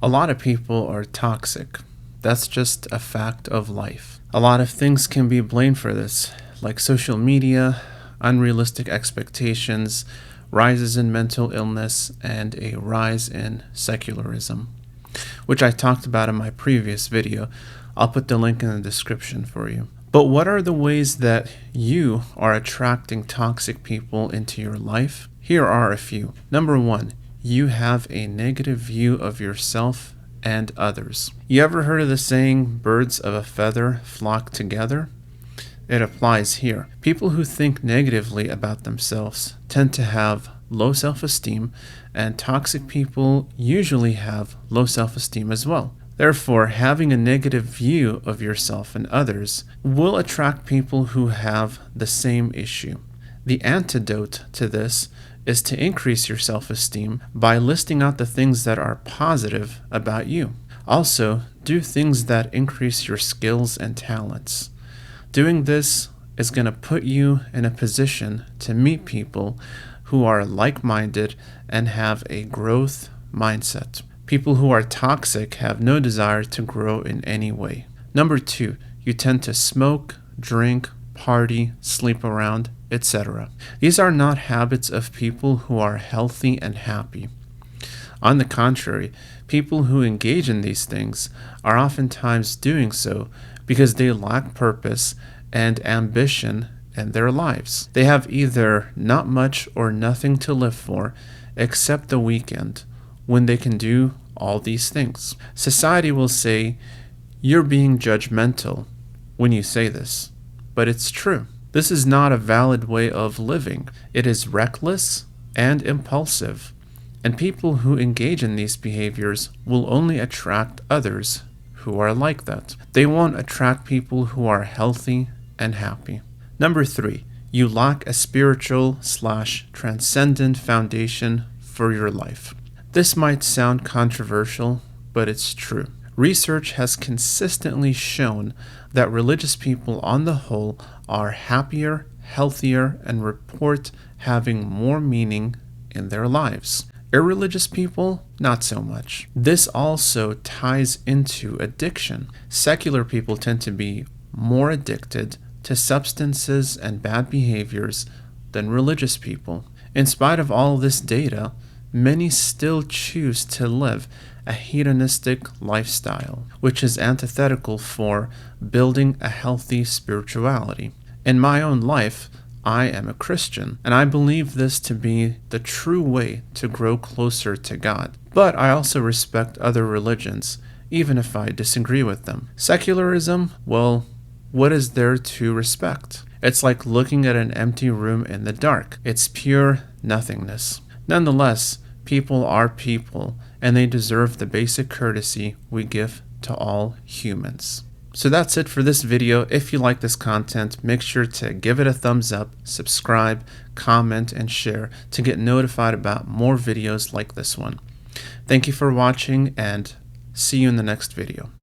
A lot of people are toxic. That's just a fact of life. A lot of things can be blamed for this, like social media, unrealistic expectations, rises in mental illness, and a rise in secularism, which I talked about in my previous video. I'll put the link in the description for you. But what are the ways that you are attracting toxic people into your life? Here are a few. Number one, you have a negative view of yourself and others. You ever heard of the saying, birds of a feather flock together? It applies here. People who think negatively about themselves tend to have low self-esteem, and toxic people usually have low self-esteem as well. Therefore, having a negative view of yourself and others will attract people who have the same issue. The antidote to this is to increase your self-esteem by listing out the things that are positive about you. Also, do things that increase your skills and talents. Doing this is going to put you in a position to meet people who are like-minded and have a growth mindset. People who are toxic have no desire to grow in any way. Number two, you tend to smoke, drink, party, sleep around, etc. These are not habits of people who are healthy and happy. On the contrary, people who engage in these things are oftentimes doing so because they lack purpose and ambition in their lives. They have either not much or nothing to live for except the weekend, when they can do all these things. Society will say, you're being judgmental when you say this, but it's true. This is not a valid way of living. It is reckless and impulsive, and people who engage in these behaviors will only attract others who are like that. They won't attract people who are healthy and happy. Number three, you lack a spiritual/transcendent foundation for your life. This might sound controversial, but it's true. Research has consistently shown that religious people on the whole are happier, healthier, and report having more meaning in their lives. Irreligious people, not so much. This also ties into addiction. Secular people tend to be more addicted to substances and bad behaviors than religious people. In spite of all this data, many still choose to live a hedonistic lifestyle, which is antithetical for building a healthy spirituality. In my own life, I am a Christian, and I believe this to be the true way to grow closer to God. But I also respect other religions, even if I disagree with them. Secularism, well, what is there to respect? It's like looking at an empty room in the dark. It's pure nothingness. Nonetheless, people are people, and they deserve the basic courtesy we give to all humans. So that's it for this video. If you like this content, make sure to give it a thumbs up, subscribe, comment, and share to get notified about more videos like this one. Thank you for watching, and see you in the next video.